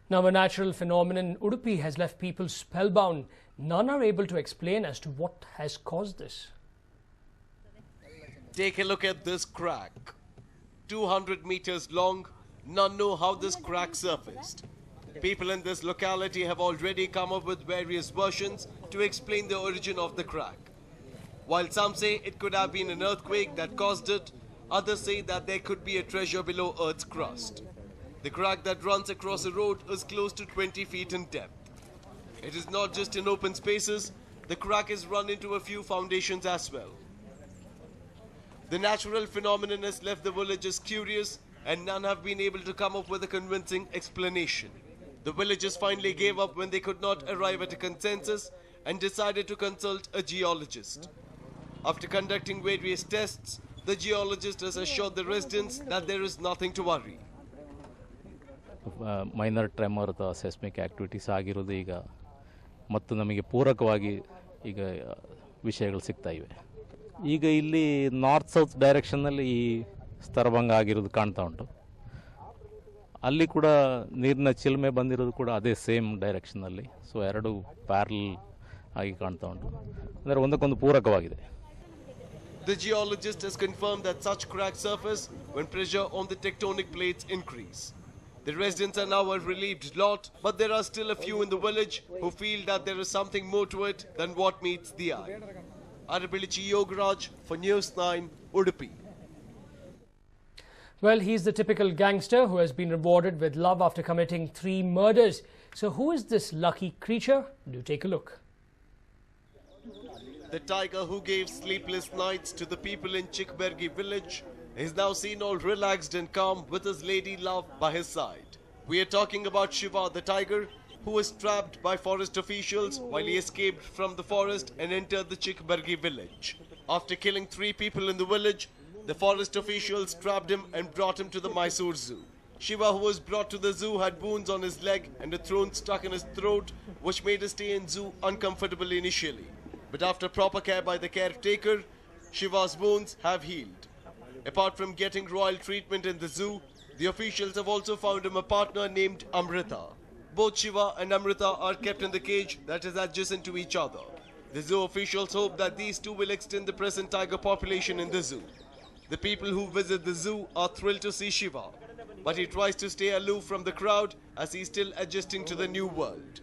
Now, a natural phenomenon in Udupi has left people spellbound. None are able to explain as to what has caused this. Take a look at this crack. 200 meters long, none know how this crack surfaced. People in this locality have already come up with various versions to explain the origin of the crack. While some say it could have been an earthquake that caused it, others say that there could be a treasure below Earth's crust. The crack that runs across a road is close to 20 feet in depth. It is not just in open spaces, the crack is run into a few foundations as well. The natural phenomenon has left the villagers curious and none have been able to come up with a convincing explanation. The villagers finally gave up when they could not arrive at a consensus and decided to consult a geologist. After conducting various tests, the geologist has assured the residents that there is nothing to worry. Minor tremor ಅಥವಾ seismic activities ಆಗಿರೋದು ಈಗ ಮತ್ತು ನಮಗೆ ಪೂರಕವಾಗಿ ಈಗ ವಿಷಯಗಳು ಸಿಗ್ತಾ ಇವೆ. ಈಗ ಇಲ್ಲಿ ನಾರ್ತ್ ಸೌತ್ ಡೈರೆಕ್ಷನ್ನಲ್ಲಿ ಈ ಸ್ತರಭಂಗ ಆಗಿರೋದು ಕಾಣ್ತಾ ಉಂಟು. ಅಲ್ಲಿ ಕೂಡ ನೀರಿನ ಚಿಲ್ಮೆ ಬಂದಿರೋದು ಕೂಡ ಅದೇ ಸೇಮ್ ಡೈರೆಕ್ಷನ್ನಲ್ಲಿ. ಸೊ ಎರಡು ಪ್ಯಾರಲ್ ಆಗಿ ಕಾಣ್ತಾ ಉಂಟು. ಅಂದರೆ ಒಂದಕ್ಕೊಂದು ಪೂರಕವಾಗಿದೆ. The geologist has confirmed that such cracks surface when pressure on the tectonic plates increase. The residents are now a relieved lot, but there are still a few in the village who feel that there is something more to it than what meets the eye. Arabilichi Yogaraj for News9, Udupi. Well, he's the typical gangster who has been rewarded with love after committing 3 murders. So who is this lucky creature? Do take a look. The tiger who gave sleepless nights to the people in Chikbergi village is now seen all relaxed and calm with his lady love by his side. We are talking about Shiva the tiger, who was trapped by forest officials while he escaped from the forest and entered the Chikbergi village. After killing 3 people in the village, the forest officials trapped him and brought him to the Mysore Zoo. Shiva, who was brought to the zoo, had wounds on his leg and a thorn stuck in his throat, which made his stay in zoo uncomfortable initially. But after proper care by the caretaker, Shiva's wounds have healed. Apart from getting royal treatment in the zoo, the officials have also found him a partner named Amrita. Both Shiva and Amrita are kept in the cage that is adjacent to each other. The zoo officials hope that these two will extend the present tiger population in the zoo. The people who visit the zoo are thrilled to see Shiva, but he tries to stay aloof from the crowd as he is still adjusting to the new world.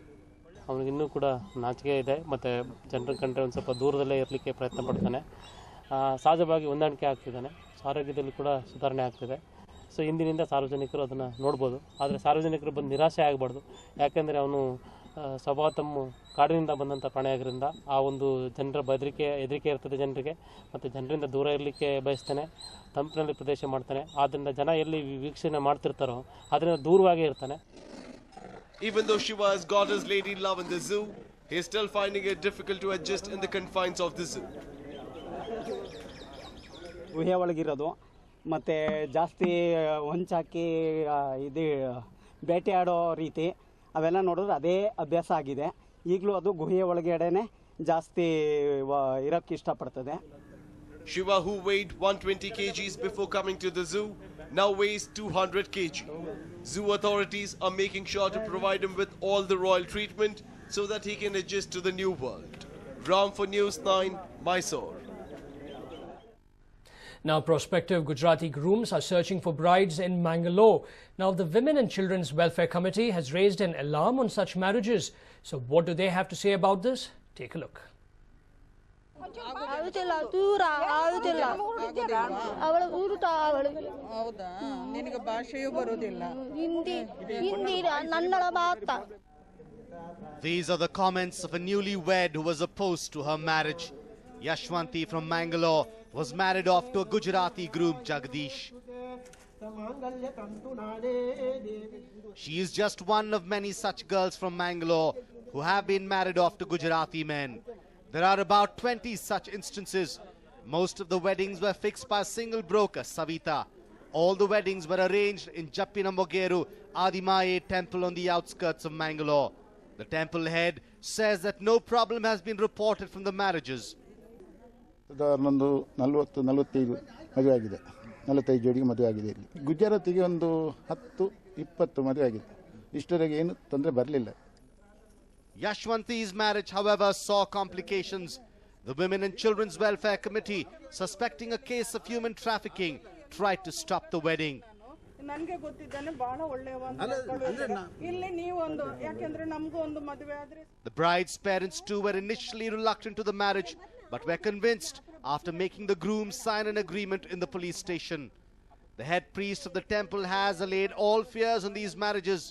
ಅವನಿಗೆ ಇನ್ನೂ ಕೂಡ ನಾಚಿಕೆ ಇದೆ ಮತ್ತು ಜನರ ಕಂಡ್ರೆ ಒಂದು ಸ್ವಲ್ಪ ದೂರದಲ್ಲೇ ಇರಲಿಕ್ಕೆ ಪ್ರಯತ್ನ ಪಡ್ತಾನೆ. ಸಹಜವಾಗಿ ಹೊಂದಾಣಿಕೆ ಆಗ್ತಿದ್ದಾನೆ. ಆರೋಗ್ಯದಲ್ಲಿ ಕೂಡ ಸುಧಾರಣೆ ಆಗ್ತಿದೆ. ಸೊ ಇಂದಿನಿಂದ ಸಾರ್ವಜನಿಕರು ಅದನ್ನು ನೋಡ್ಬೋದು. ಆದರೆ ಸಾರ್ವಜನಿಕರು ಬಂದು ನಿರಾಶೆ ಆಗಬಾರ್ದು. ಯಾಕೆಂದರೆ ಅವನು ಸ್ವಭಾವ ಕಾಡಿನಿಂದ ಬಂದಂಥ ಪ್ರಾಣಿ ಆಗಿರೋದ್ರಿಂದ ಆ ಒಂದು ಜನರ ಹೆದರಿಕೆ ಇರ್ತದೆ ಜನರಿಗೆ, ಮತ್ತು ಜನರಿಂದ ದೂರ ಇರಲಿಕ್ಕೆ ಬಯಸ್ತಾನೆ. ತಂಪಿನಲ್ಲಿ ಪ್ರದೇಶ ಮಾಡ್ತಾನೆ. ಆದ್ದರಿಂದ ಜನ ಎಲ್ಲಿ ವೀಕ್ಷಣೆ ಮಾಡ್ತಿರ್ತಾರೋ ಅದರಿಂದ ದೂರವಾಗೇ ಇರ್ತಾನೆ. Even though Shiva has got his lady love in the zoo, he is still finding it difficult to adjust in the confines of the zoo. ಗುಹೆ ಒಳಗಿರೋದು ಮತ್ತು ಜಾಸ್ತಿ ಹೊಂಚಾಕಿ ಇದು ಬೇಟೆಯಾಡೋ ರೀತಿ ಅವೆಲ್ಲ ನೋಡಿದ್ರೆ ಅದೇ ಅಭ್ಯಾಸ ಆಗಿದೆ. ಈಗಲೂ ಅದು ಗುಹೆಯ ಒಳಗಡೆನೆ ಜಾಸ್ತಿ ಇರೋಕ್ಕೆ ಇಷ್ಟಪಡ್ತದೆ. Shiva, who weighed 120 kgs before coming to the zoo, now weighs 200 kg. Zoo authorities are making sure to provide him with all the royal treatment so that he can adjust to the new world. Ram for News9, Mysore. Now, prospective Gujarati grooms are searching for brides in Mangalore. Now, the Women and Children's Welfare Committee has raised an alarm on such marriages. So, what do they have to say about this? Take a look. These are the comments of a newlywed who was opposed to her marriage. Yashwanti from Mangalore was married off to a Gujarati groom, Jagdish. She is just one of many such girls from Mangalore who have been married off to Gujarati men. There are about 20 such instances. Most of the weddings were fixed by a single broker, Savita. All the weddings were arranged in Jappinamogeru Adimaye temple on the outskirts of Mangalore. The temple head says that no problem has been reported from the marriages. ಒಂದು 40-45 ಮದುವೆ ಆಗಿದೆ. 45 ಜೋಡಿಗೆ ಮದುವೆ ಆಗಿದೆ. ಇಲ್ಲಿ ಗುಜರಾತಿಗೆ ಒಂದು 10-20 ಮದುವೆ ಆಗಿದೆ. ಇಷ್ಟವರೆಗೆ ಏನು ತೊಂದರೆ ಬರಲಿಲ್ಲ. Yashwanti's marriage, however, saw complications. The Women and Children's Welfare Committee, suspecting a case of human trafficking, tried to stop the wedding. ನನಗೆ ಗೊತ್ತಿದ್ದಾನೆ ಬಹಳ ಒಳ್ಳೆಯವ ಇಲ್ಲಿ ನೀವು ಒಂದು ಯಾಕೆಂದ್ರೆ ನಮಗೂ ಒಂದು ಮದುವೆ ಆದ್ರೆ. The bride's parents too were initially reluctant to the marriage, but were convinced after making the groom sign an agreement in the police station. The head priest of the temple has allayed all fears on these marriages.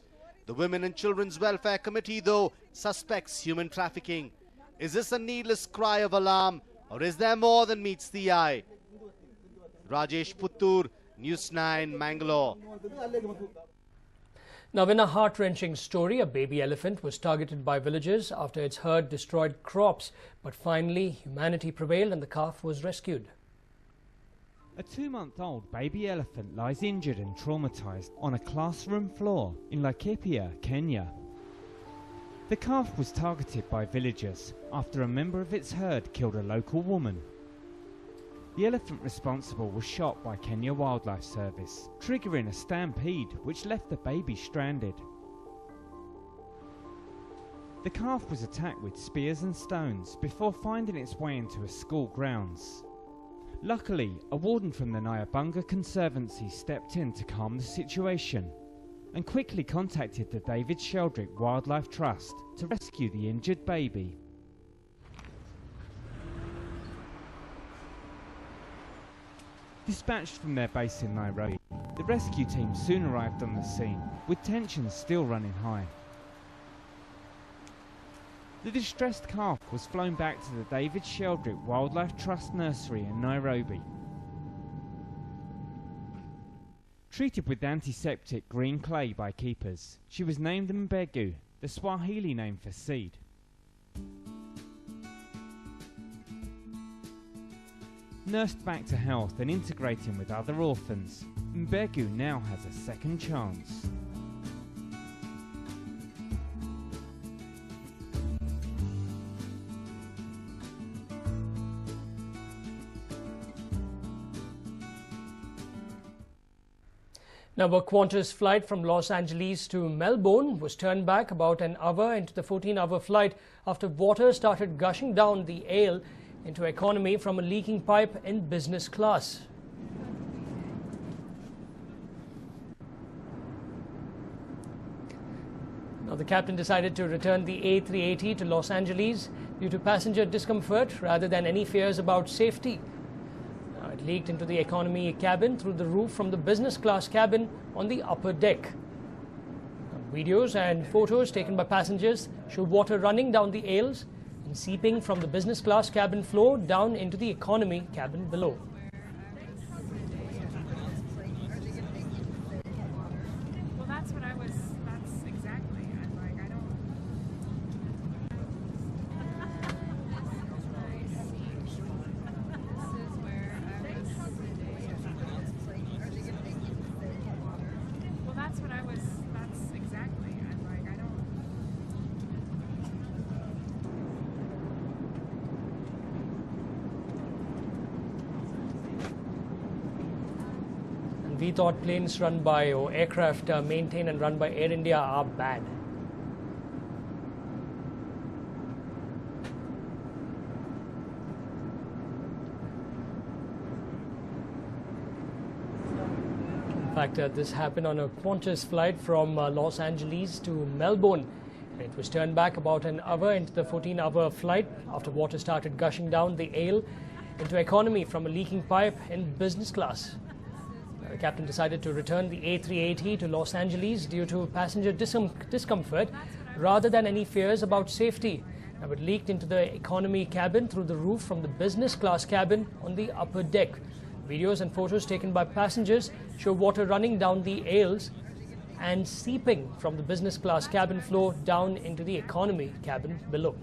The Women and Children's Welfare Committee, though, suspects human trafficking. Is this a needless cry of alarm, or is there more than meets the eye? Rajesh Puttur, News9, Mangalore. Now, in a heart-wrenching story, a baby elephant was targeted by villagers after its herd destroyed crops. But finally, humanity prevailed and the calf was rescued. A 2-month-old baby elephant lies injured and traumatized on a classroom floor in Laikipia, Kenya. The calf was targeted by villagers after a member of its herd killed a local woman. The elephant responsible was shot by Kenya Wildlife Service, triggering a stampede which left the baby stranded. The calf was attacked with spears and stones before finding its way into a school grounds. Luckily, a warden from the Nyabunga Conservancy stepped in to calm the situation and quickly contacted the David Sheldrick Wildlife Trust to rescue the injured baby. Dispatched from their base in Nairobi, the rescue team soon arrived on the scene, with tensions still running high. The distressed calf was flown back to the David Sheldrick Wildlife Trust nursery in Nairobi. Treated with antiseptic green clay by keepers, she was named Mbegu, the Swahili name for seed. Nursed back to health and integrating with other orphans, Mbegu now has a second chance. Now, a Qantas flight from Los Angeles to Melbourne was turned back about an hour into the 14-hour flight after water started gushing down the aisle into economy from a leaking pipe in business class. Now, the captain decided to return the A380 to Los Angeles due to passenger discomfort rather than any fears about safety. Now, it leaked into the economy cabin through the roof from the business class cabin on the upper deck. Now, videos and photos taken by passengers show water running down the aisles and seeping from the business class cabin floor down into the economy cabin below. Well, that's exactly. I don't. This is where I was. Well, that's exactly. I don't. We thought planes run by or aircraft maintained and run by Air India are bad. In fact, this happened on a Qantas flight from Los Angeles to Melbourne. It was turned back about an hour into the 14-hour flight after water started gushing down the aisle into economy from a leaking pipe in business class. The captain decided to return the A380 to Los Angeles due to passenger discomfort rather than any fears about safety. Now, it leaked into the economy cabin through the roof from the business class cabin on the upper deck. Videos and photos taken by passengers show water running down the aisles and seeping from the business class cabin floor down into the economy cabin below.